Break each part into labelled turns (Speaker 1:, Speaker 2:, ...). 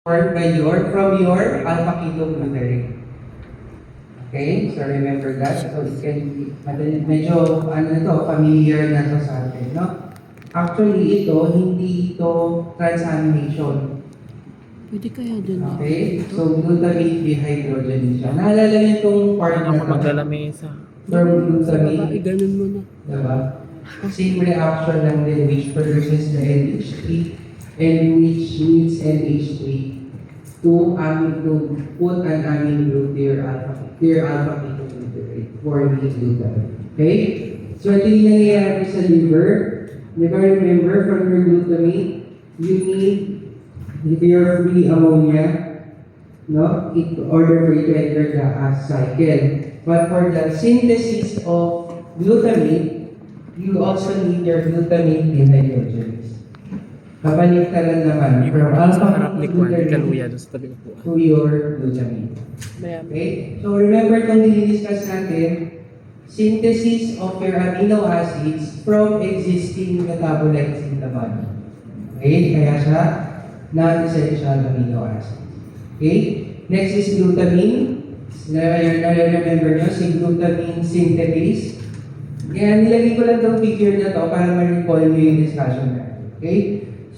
Speaker 1: from your alpha-ketoglutarate. Okay, so remember that. So it can be, medyo familiar na to sa atin, no? Actually, hindi ito transamination.
Speaker 2: Pwede kaya dun.
Speaker 1: Okay, so glutamate dehydrogenase. Naalala niyo itong part na
Speaker 3: Ako maglalamesa.
Speaker 1: from
Speaker 2: Sa babae,
Speaker 1: glutamate,
Speaker 2: ganun mo na.
Speaker 1: diba? Same reaction lang din which produces the NH3 and which needs NH3 to put an amine group to your alpha ketoglutarate for the glutamate. Okay? So ito yung nangyayari sa liver. Diba remember from your glutamate, you need your free ammonia, no? In order for you to enter the cycle. But for the synthesis of glutamate, you also need your glutamate dehydrogenase. Kapaligtaran naman from
Speaker 3: Harap ni Kwan,
Speaker 1: alpha-ketoglutarate
Speaker 3: ikaluya doon sa tabi ko po.
Speaker 1: to your glutamate.
Speaker 2: Mayami.
Speaker 1: Okay? So remember itong dinidiscuss natin, synthesis of your amino acids from existing metabolites in the body. Okay? Kaya siya non-essential amino acids. Okay? Next is glutamine. Remember nyo, si glutamine synthetase. Kaya nilagay ko lang itong figure na to para ma-recall nyo yung discussion natin. Okay?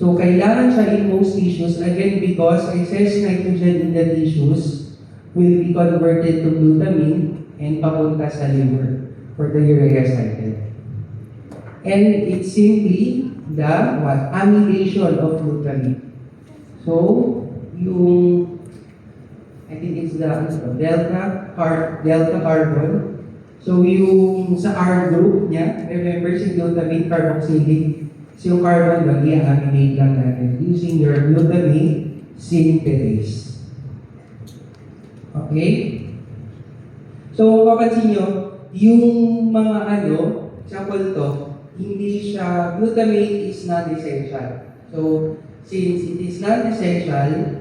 Speaker 1: So, kailangan siya in most tissues, again, because excess nitrogen in the tissues will be converted to glutamine and papunta sa liver for the urea cycle. And it's simply the amylation of glutamine. So, yung, I think it's the delta carbon. So, yung sa R group niya, remember si glutamine carboxylic. So, yung carbon doon, i-aminate lang natin using your glutamate synthetase. Okay? So, mapapansin nyo, yung mga example to, hindi siya, glutamate is not essential. So, since it is not essential,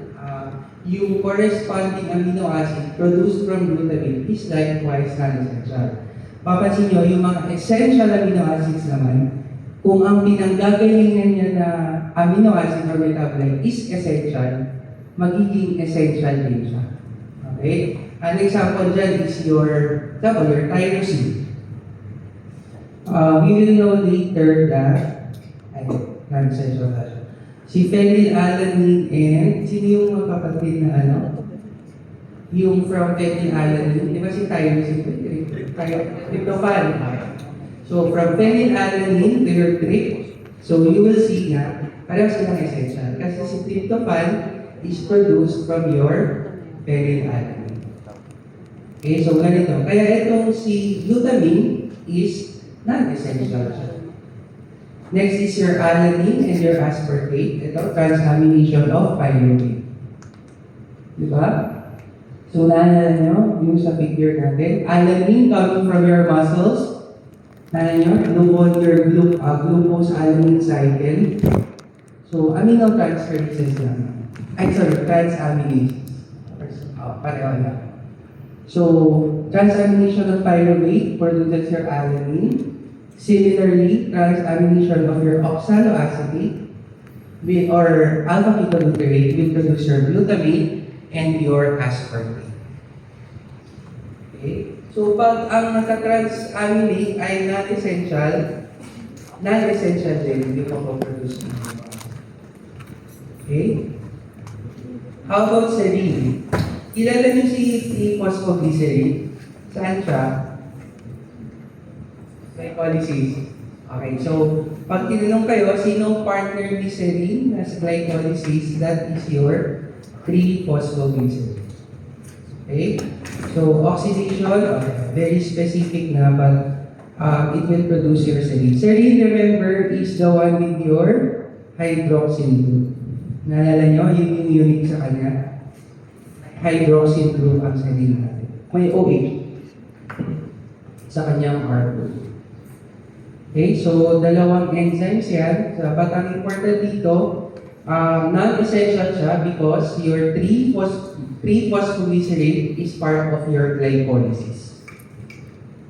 Speaker 1: yung corresponding amino acid produced from glutamate is likewise non-essential. Papansin nyo, yung mga essential amino acids naman, kung ang pinanggagalingan niya na amino acid or metabolite is essential, magiging essential din siya. Okay? An example dyan is your tyrosine. We will know later that, non-essential na siya. Si phenylalanine and, sino yung magkapatid na yung from phenylalanine, di ba si tyrosine? Tryptophan. So from phenylalanine to your trip, so you will see na parehas silang essential. Kasi si tryptophan is produced from your phenylalanine. Okay, so ganito. Kaya itong si glutamine is non-essential siya. Next is your alanine and your aspartate. Ito, transamination of pyruvate. Diba? So, naalala nyo, yung sa figure natin, alanine coming from your muscles. Naalala nyo, glucose alanine cycle. So, amino transferases lang. Transaminases. Pareho lang. So, transamination of pyruvate produces your alanine. Similarly, transamination of your oxaloacetate or alpha-ketoglutarate will produce your glutamate and your aspartate. Okay? So, pag ang naka-transaminate ay non-essential din, hindi ko produce nito. Okay? How about serine? Kilala niyo si phosphoglycerin? Saan siya? Glycolysis. Okay, so pag tinanong kayo, sinong partner ni serine na sa glycolysis, that is your 3-phosphoglycerin. Okay? So, oxidation, okay, very specific na, but it will produce your serine. Serine, remember, is the one with your hydroxyl group. Naalala nyo, yun yung unique sa kanya. Hydroxyl group ang serine natin. May OH sa kanyang R group. Okay, so dalawang enzymes yan. But ang important dito, non-essential siya because your 3-phosphoglycerate is part of your glycolysis.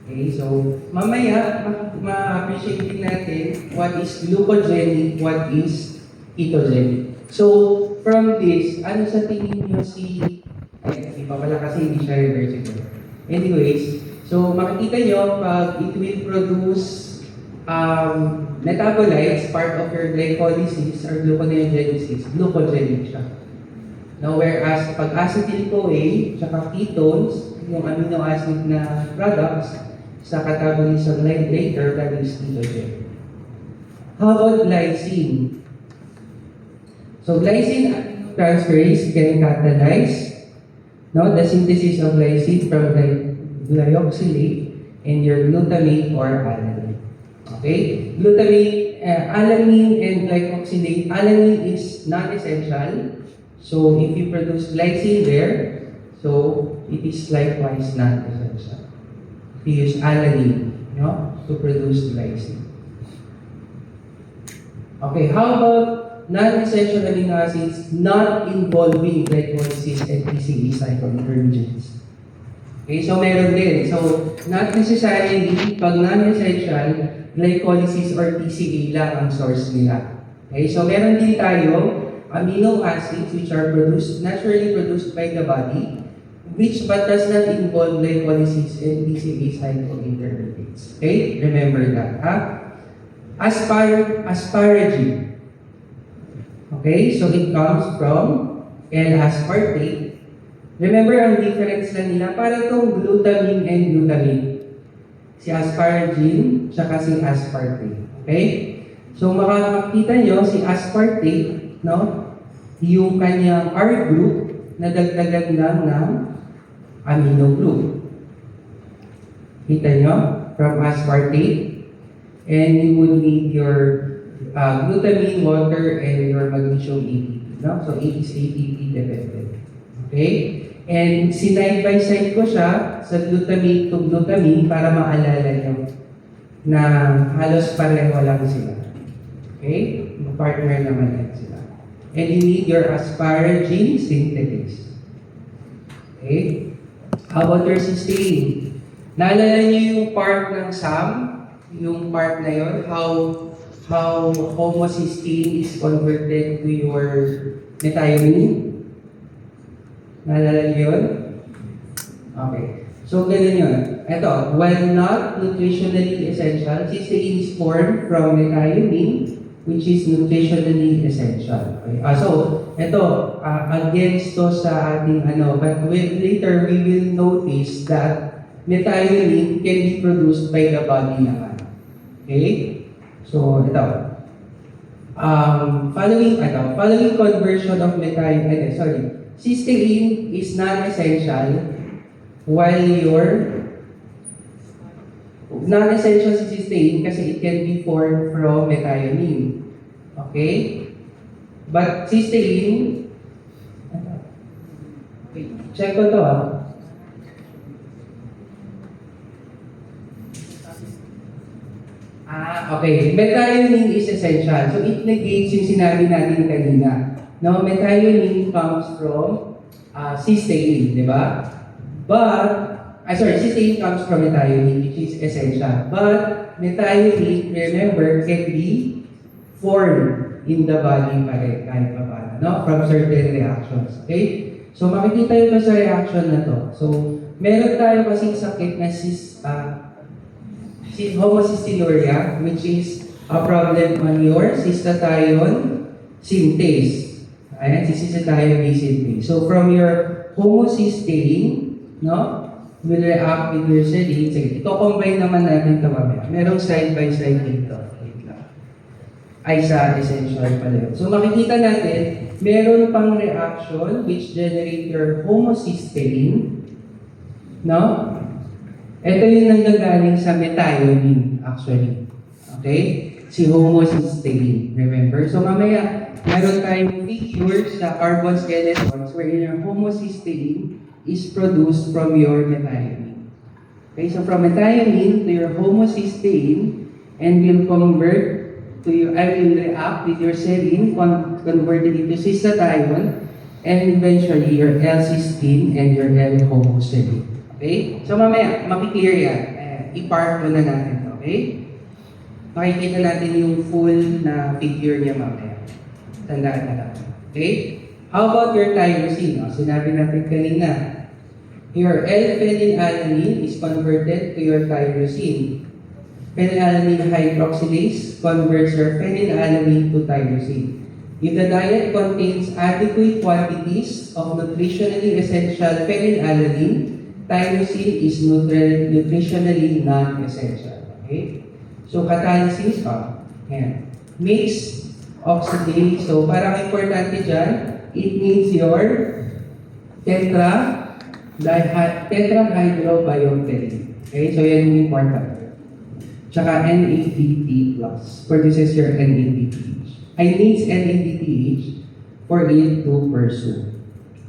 Speaker 1: Okay, so mamaya ma-appreciate din natin what is glucogenic, what is ketogenic. So, from this, ano sa tingin niyo di pa pala kasi hindi siya reversible. Anyways, so makikita niyo pag it will produce metabolites, part of your glycolysis or gluconeogenesis, glucogenic siya. Now, whereas pag acetyl-CoA, tsaka ketones, yung amino acid na products, sa catabolism later, that is ketogen. How about glycine? So, glycine transferase can catalyze the synthesis of glycine from glyoxylate and your glutamate or alanine. Okay? Glutamate, alanine and glycoxylate. Alanine is non-essential. So, if you produce glycine there, so it is likewise non-essential. If you use alanine, to produce glycine. Okay, how about non-essential amino acids not involving glycolysis and TCA cycle intermediates? Okay, so meron din. So, not necessarily, pag non-essential, glycolysis or TCA lang ang source nila. Okay, so meron din tayo amino acids which are naturally produced by the body, but does not involve glycolysis and TCA cycle intermediates. Okay, remember that. Asparagine. Okay, so it comes from L-aspartate. Remember, ang difference lang nila, parang itong glutamine and glutamate. Si asparagine, tsaka si aspartate. Okay? So, makakakita nyo, si aspartate, yung kanyang R group, nadagdagan lang ng amino group. Kita nyo? From aspartate. And you would need your glutamine, water, and your magnesium ATP. So, it is ATP dependent. Okay? And sinide by side ko siya sa glutamate to glutamine para maalala nyo na halos pareho lang sila. Okay? Partner naman yan sila. And you need your asparagine synthesis. Okay? How about your cysteine? Naalala niyo yung part ng SAM? Yung part na yun? How homocysteine is converted to your methionine? Naalala niyo yun? Okay. So, ganun yun. Ito, while not nutritionally essential, cysteine is formed from methionine, which is nutritionally essential. Okay. So, ito, against to sa ating but later we will notice that methionine can be produced by the body naman. Okay? So, ito. Following conversion of methionine, cysteine is non-essential while non-essential si cysteine kasi it can be formed from methionine. Okay? But cysteine, check ko to okay. Methionine is essential. So it negates yung sinabi natin kanina. Now, methionine comes from cysteine, di ba? Cysteine comes from methionine, which is essential. But methionine, remember, can be formed in the body pa rin, kahit pa paano, from certain reactions. Okay? So, makikita yun sa reaction na to. So, meron tayo kasing sakit na homocystinuria, which is a problem on your cystathione synthase. Ayan, cystathione synthase. So, from your homocysteine, will react with your serine. Sige, ito-combine naman natin ito mamaya. Merong side by side dito. Wait lang. Ay, sa essential pala yun. So, makikita natin, meron pang reaction which generate your homocysteine. Ito yung nanggagaling sa methionine, actually. Okay? Si homocysteine. Remember? So, mamaya, meron tayong figure sa carbon skeletons wherein your homocysteine is produced from your methionine. Okay, so from methionine to your homocysteine and will convert to your, will react with your serine, converted into cystathione, and eventually your L-cysteine and your L-homoserine. Okay? So mamaya, makiklear yan. I-part mo na natin. Okay? Makikita natin yung full na figure niya mamaya. Tandaan na lang. Okay? How about your tyrosine? Sinabi natin kanina, your L-phenylalanine is converted to your tyrosine. Phenylalanine hydroxylase converts your phenylalanine to tyrosine. If the diet contains adequate quantities of nutritionally essential phenylalanine, tyrosine is nutritionally non-essential. Okay? So, catalysis pa. Ayan. Mix oxidase. So, parang importante dyan, it means your tetrahydrobiopterin. Okay? So, yan yung important. Tsaka NADP+. Produces your NADPH. I needs NADPH for it to pursue.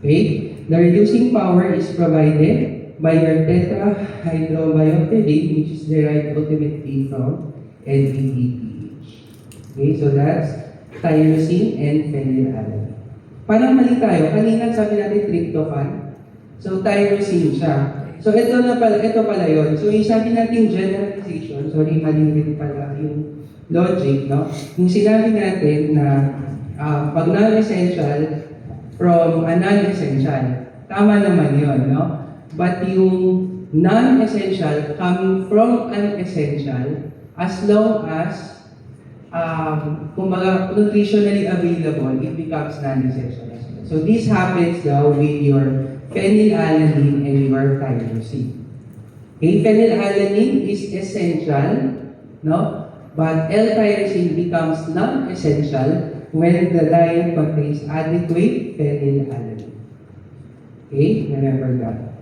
Speaker 1: Okay? The reducing power is provided by your tetrahydrobiopterin, which is derived ultimately from NADPH. Okay? So, that's tyrosine and phenylalanine. Parang mali tayo. Kanina sabi natin tryptophan. So, tyrosine siya. So, ito pala yun. So, yung sabi natin generalization, sorry, mali rin pala yung logic, no? Yung sinabi natin na pag non-essential from a non-essential, tama naman yun, no? But yung non-essential coming from an essential, as long as kumbaga, nutritionally available, it becomes non-essential. So, this happens now with your phenylalanine and your tyrosine. Okay, phenylalanine is essential, no? But L-tyrosine becomes non-essential when the diet contains adequate phenylalanine. Okay, remember that.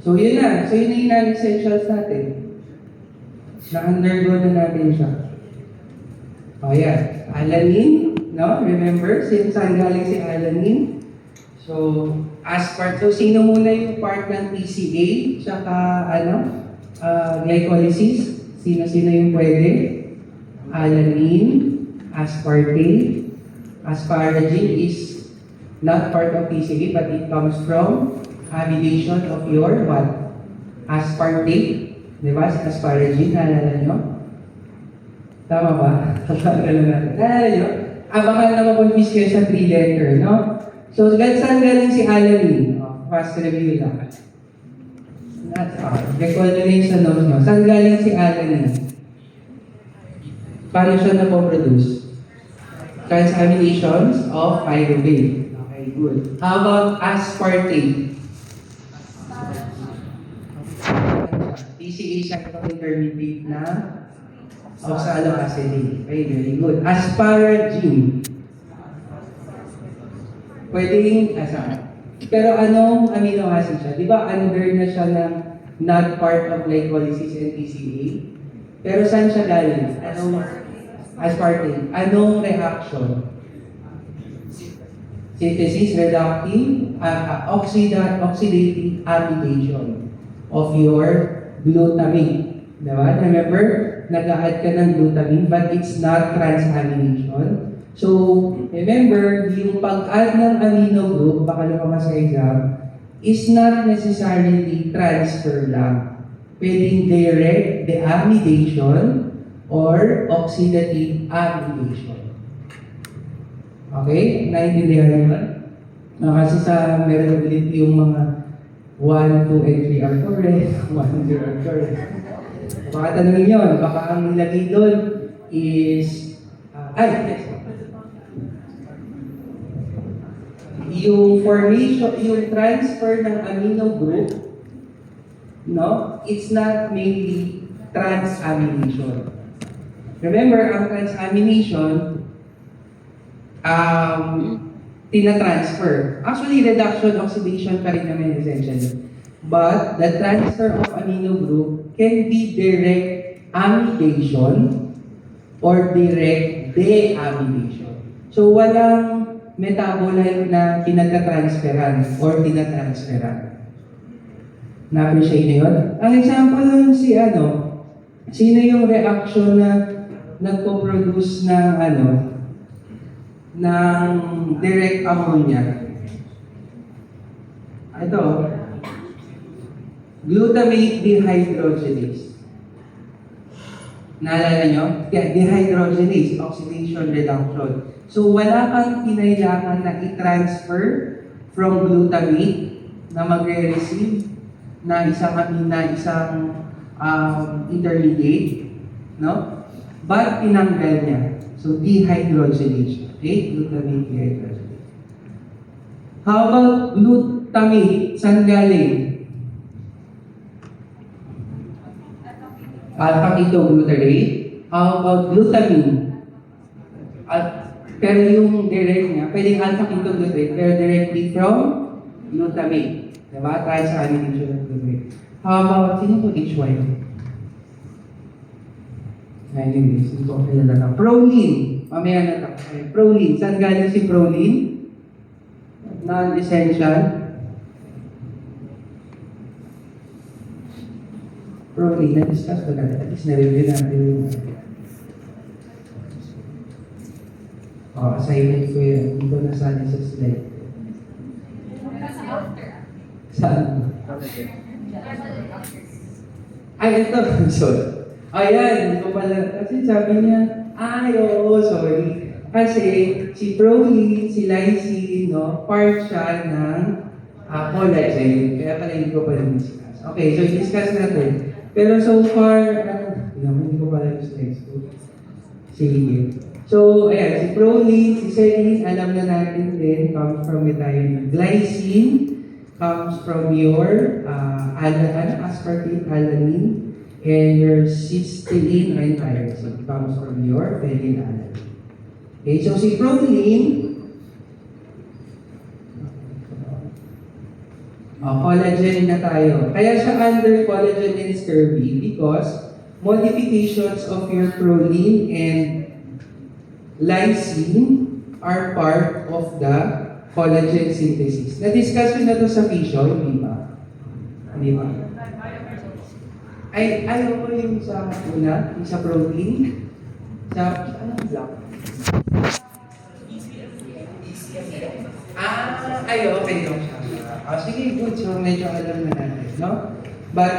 Speaker 1: So, yun na. So, yun na yung non-essentials natin. Na-undergo na natin siya. O yan, alanine, no? Remember, saan galing si alanine? So, aspartate. So, sino muna yung part ng TCA, tsaka glycolysis? Sino-sino yung pwede? Alanine, aspartate. Asparagine is not part of TCA, but it comes from amylation of your what? Aspartate. Diba? Si asparagine, naalala nyo? Tama ba? Naalala nyo? Baka na makonfuse kayo sa 3-letter, no? So, saan galing si alanine? Fast review lang. Recall nyo yung sa notes nyo. Saan galing si alanine? Paano siya na-produce? Transaminations of pyruvate. Okay, good. How about aspartate? TCA siya itong intermediate na oxaloacetate. Okay, very good. Asparagine. Pwedeng, pero anong amino acid siya? Di ba under na siya ng not part of glycolysis and TCA? Pero saan siya galing? Anong aspartate? Anong reaction? Synthesis, reductive, oxidative amylation of your glutamine. Diba? Remember, nag-add ka ng glutamine but it's not transamination. So, remember, yung pag-add ng amino group, baka lumabas sa exam, is not necessarily transfer lang. Pwedeng direct deamidation or oxidative amylation. Okay? Naintindihan naman? Kasi sa meron ulit yung mga 1, 2, and 3 are correct, 1, 0 are correct. Baka tanongin yun, baka ang nilagay doon is, yes. Yung formation, yung transfer ng amino group, no, it's not mainly transamination. Remember, ang transamination, tina-transfer. Actually, reduction, oxidation pa rin naman essentially. But the transfer of amino group can be direct amylation or direct deamylation. So, walang metabolite na pinagka-transferan or tina-transferan. Na-appreciate niyo yun? Ang example nun sino yung reaction na nagpo-produce ng ng direct ammonia? Ito, glutamate dehydrogenase. Naalala nyo? Dehydrogenase, oxidation reduction. So, wala kang kinailangan na i-transfer from glutamate na magre-receive na isang intermediate, no? But tinanggal niya. So, dehydrogenation. Okay? Glutamate dehydrogenase. How about glutamate? Saan galing? Alpha-ketoglutarate. How about glutamine? Pero yung direct niya, pwedeng alpha-ketoglutarate, pero directly from glutamate. Diba? Trans-amination of glutamate. How about, sino po HY? Anyways, hindi ko kilala na. Proline. Mamaya na ito. Proline. Saan galing si proline? Non-essential. Proline, na-discuss ko na. At least na-review natin yung assignment ko yun. Hindi ko nasali sa slide. Saan? Ay, ito. Sorry. Ayan, hindi ko pala. Kasi sabi niya, oo, sorry. Kasi si proline, si lysine, no, part siya ng collagen. Kaya pala hindi ko pala discuss. Okay, so discuss natin. Pero so far, hindi ko pala yung slides ko. Sige. So, ayan, si proline, si serine, alam na natin din, comes from methionine. Glycine comes from your aspartate alanine, and your cysteine and tyrosine comes from your phenylalanine. Okay, so si proline, collagen na tayo. Kaya siya under collagen and scurvy because modifications of your proline and lysine are part of the collagen synthesis. Na-discuss yun na to sa fission, di ba? Di ba? Ayaw ko yung sa una, yung sa protein. Anong block? Okay lang siya. Sige, good. So, medyo alam na natin, no? But,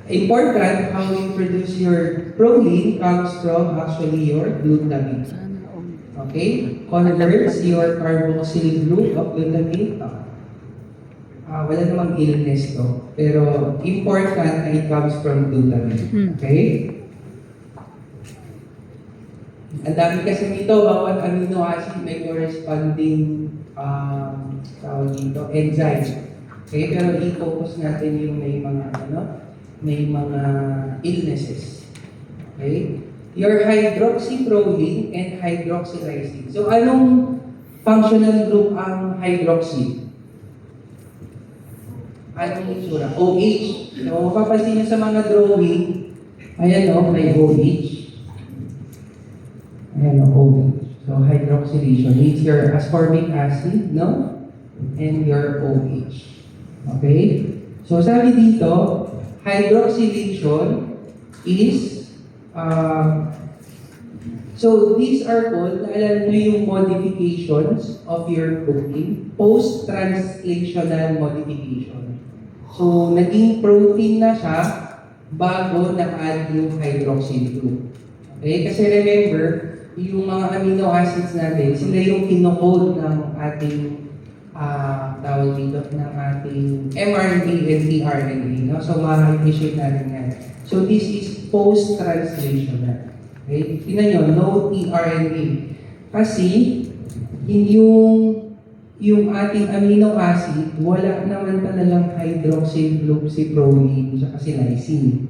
Speaker 1: important, how you produce your proline comes from actually your glutamate. Okay? Converts your carboxyl group of glutamate. Wala namang illness to. Pero, important na it comes from glutamate. Okay? Ang dami kasi nito, bawat amino acid may corresponding tawag dito, enzyme. Okay, pero i-focus natin yung may mga illnesses. Okay? Your hydroxyproline and hydroxylysine. So, anong functional group ang hydroxy? Anong itsura? OH. So, mapapansin nyo sa mga drawing, ayan o, may OH. Ayan o, OH. So, hydroxylation means your ascorbic acid, no? And your OH. Okay? So, sabi dito, hydroxylation is, so these are called, naalala nyo yung modifications of your protein, post-translational modification. So, naging protein na siya bago na-add yung hydroxyl group. Okay? Kasi remember, yung mga amino acids natin, sila yung kinocode ng ating tawag dito, ng ating mRNA and tRNA. No? So, ma-appreciate natin yan. So, this is post-translational. Okay? Tingnan nyo, no tRNA. Kasi, yung ating amino acid, wala naman talagang hydroxyl group si proline at si lysine.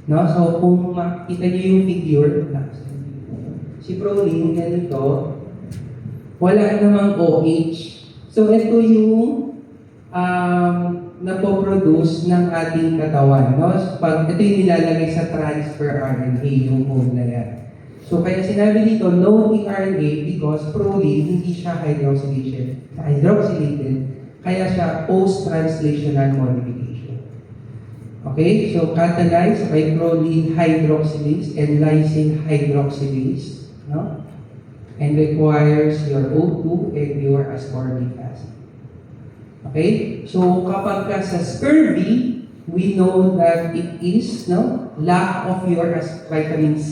Speaker 1: No? So, kung makita nyo yung figure, si proline, ganito, wala namang OH. So, ito yung napoproduce ng ating katawan. No? So, ito yung nilalagay sa transfer RNA, yung code na yan. So, kaya sinabi dito, no tRNA because proline, hindi siya hydroxylated. Kaya siya post-translational modification. Okay? So, catalyzed by proline hydroxylase and lysine hydroxylase. No? And requires your O2 and your ascorbic acid. Okay? So, kapag ka sa scurvy, we know that it is lack of your vitamin C.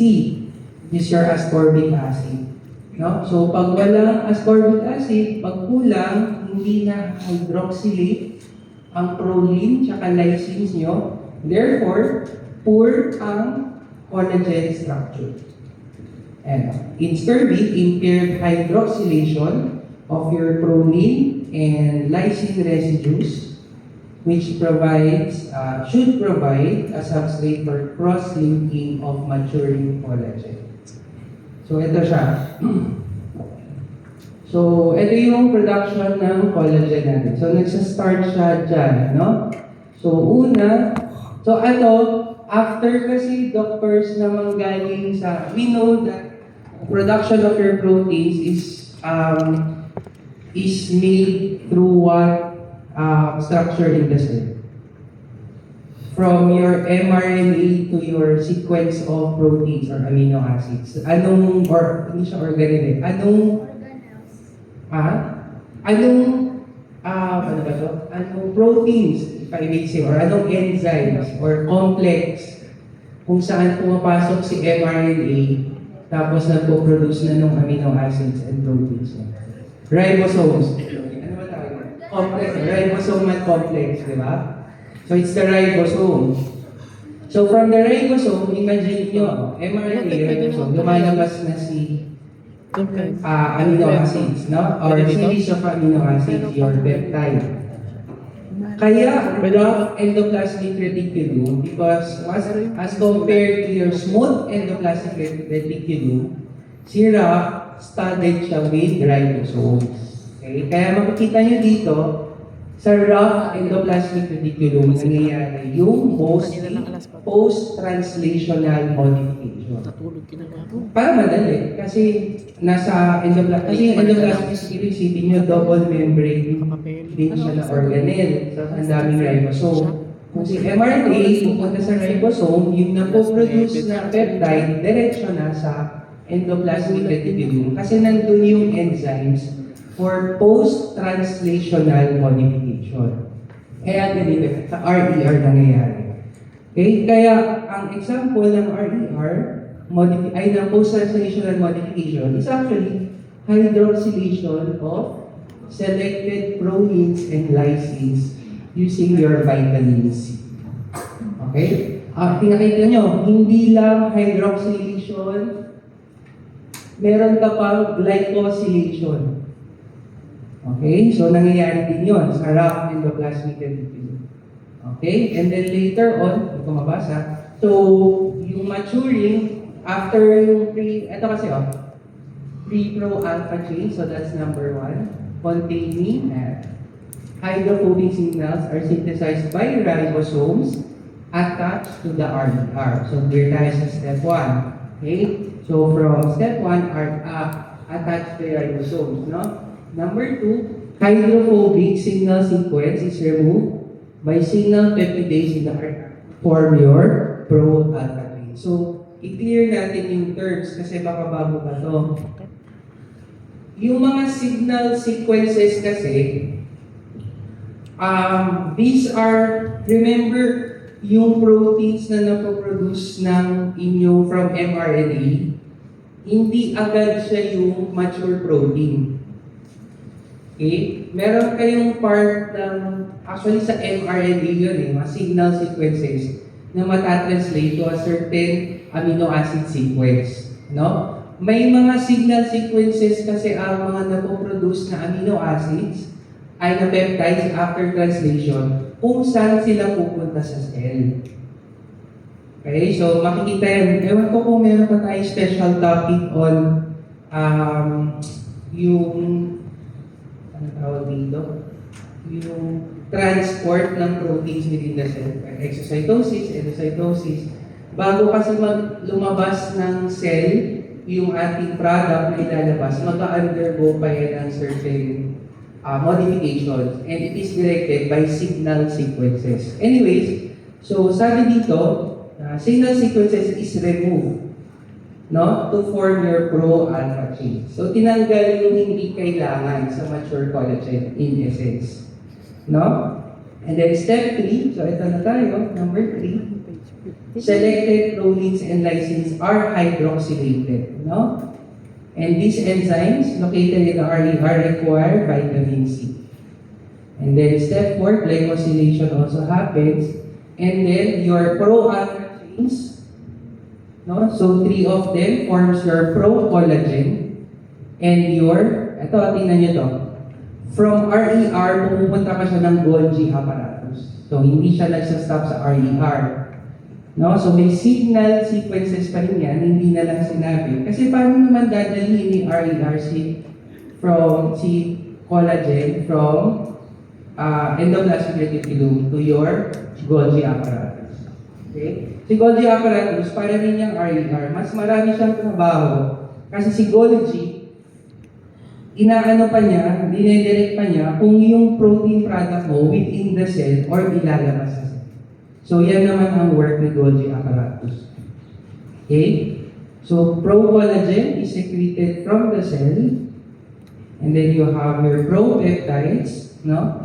Speaker 1: It is your ascorbic acid. No? So pag walang ascorbic acid, pag kulang, hindi na hydroxylate ang proline tsaka lysines nyo. Therefore, poor ang collagen structure. And in scurvy, impaired hydroxylation of your proline and lysine residues, which should provide a substrate for cross-linking of maturing collagen. So ito siya. So ito yung production ng collagen natin. So nagsa-start siya dyan, no? So after kasi doctors na manggaling sa, we know that production of your proteins is made through what structure in the cell. From your mRNA to your sequence of proteins or amino acids. Hindi siya organelle. Anong proteins, if I may say, or anong enzymes or complex kung saan pumapasok si mRNA tapos nagpo-produce na ng amino acids and proteins. Ribosomes. Ano ba tawag? Complex. Ribosomal complex, di ba? So it's the ribosome. So from the ribosome, imagine nyo, mRNA ribosome, lumalabas na si amino acids, no? Or series of amino acids, your peptide. Kaya rough endoplasmic reticulum, because as compared to your smooth endoplasmic reticulum, si rough studded siya with ribosomes. Okay? Kaya makikita nyo dito, sa rough endoplasmic reticulum, nangyayari yung post-translational modification. Para madali, kasi nasa endoplasmic reticulum, isipin nyo, double membrane din siya na organelle. So, ang daming ribosome. Kung si mRNA pupunta sa ribosome, yung napoproduce na peptide, diretso na sa endoplasmic reticulum. Kasi nandun yung enzymes for post-translational modification. Kaya ganito, sa RER nangyayari. Okay? Kaya, ang example ng RER, ng post-translational modification, is actually hydroxylation of selected proteins and lysines using your vitamin C. Okay? Pinakita nyo, hindi lang hydroxylation, meron ka pa glycosylation. Okay? So, nangyayari din yun sa rough endoplasmic reticulum. Okay? And then later on, ito mabasa. So, yung maturing, after yung pre-pro-alpha chain, so that's number 1, containing hydrophobic signals are synthesized by ribosomes attached to the RER. So, here tayo sa step 1. Okay? So, from step 1 are attached by ribosomes, no? Number 2, hydrophobic signal sequence is removed by signal peptidase in the RER form your pro-alpha chain. So, i-clear natin yung terms kasi baka bago pa to. Yung mga signal sequences kasi, these are, remember, yung proteins na napoproduce ng inyo from mRNA, hindi agad siya yung mature protein. Okay? Meron kayong part ng, actually sa mRNA yun mga signal sequences na matatranslate to a certain amino acid sequence. No? May mga signal sequences kasi ang mga napoproduce na amino acids ay na peptides after translation kung saan sila pupunta sa cell. Okay? So makikita yan. Ewan ko kung meron pa tayo special topic on yung tawag dito, yung transport ng proteins within the cell. Exocytosis, endocytosis. Bago kasi lumabas ng cell, yung ating product na ilalabas, mag-undergo pa yan ng certain modifications. And it is directed by signal sequences. Anyways, so sabi dito, signal sequences is removed, no, to form your pro-alpha chain. So, tinanggal yung hindi kailangan sa mature collagen in essence. No? And then step 3, so ito na tayo, number 3. Selected proteins and lysines are hydroxylated, no? And these enzymes located in the RER require vitamin C. And then step 4, glycosylation also happens. And then your pro-alpha chains, no? So 3 of them forms your pro-collagen. And your, ito, tingnan nyo to. From RER, pumupunta pa siya ng Golgi apparatus. So hindi siya nagsastop sa RER. No? So may signal sequences pa rin yan, hindi na lang sinabi. Kasi paano naman dadalhin ni RER si collagen from endoplasmic reticulum to your Golgi apparatus. Okay? Si Golgi apparatus, para rin yung RER, mas marami siyang trabaho. Kasi si Golgi, inaano pa niya, dinedirect pa niya kung yung protein product mo within the cell or ilalabas sa cell. So, yan naman ang work ni Golgi apparatus. Okay? So, pro-collagen is secreted from the cell. And then you have your pro-peptides, no?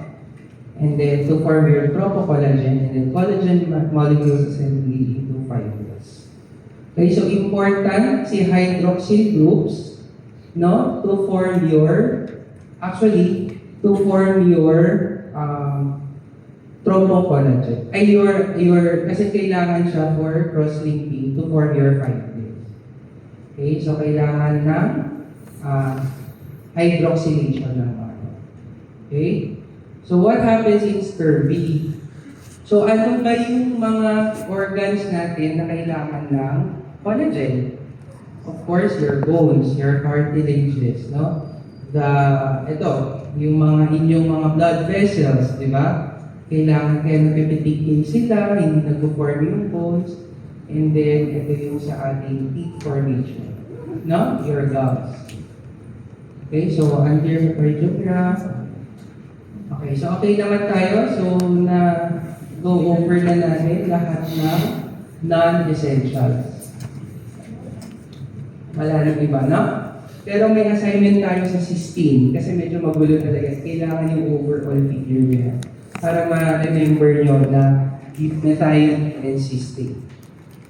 Speaker 1: And then to form your tropocollagen, and then collagen molecules assembly into fibrils. Okay, so important si hydroxyl groups, no? To form your, tropocollagen. Ay, kasi kailangan siya for cross-linking to form your fibrils. Okay, so kailangan ng hydroxylation ng ano. Okay? So what happens in scurvy? So ano ba yung mga organs natin na kailangan ng collagen? Of course, your bones, your cartilages, no? Yung inyong mga blood vessels, di ba? Kailangan kayo nagpipitigil sila, hindi nag-form yung bones, and then ito yung sa ating teeth formation, no? Your gums. Okay, so under cardiograph. Okay, so okay naman tayo. So go over na natin lahat ng non-essentials. Wala nang iba, no? Pero may assignment tayo sa cysteine kasi medyo magulo talaga. Kailangan yung overall figure niya para ma-remember nyo na methionine and cysteine.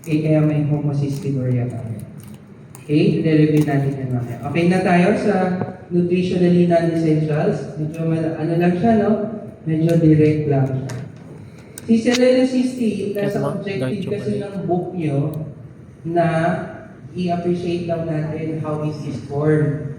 Speaker 1: Okay, kaya may homocystinuria tayo. Okay, i-review natin yan mamaya. Okay na tayo sa nutritionally non-essentials. Medyo lang siya, no? Medyo direct lang siya. Si selenocysteine, nasa objective kasi ng book nyo na i-appreciate lang natin how it is formed.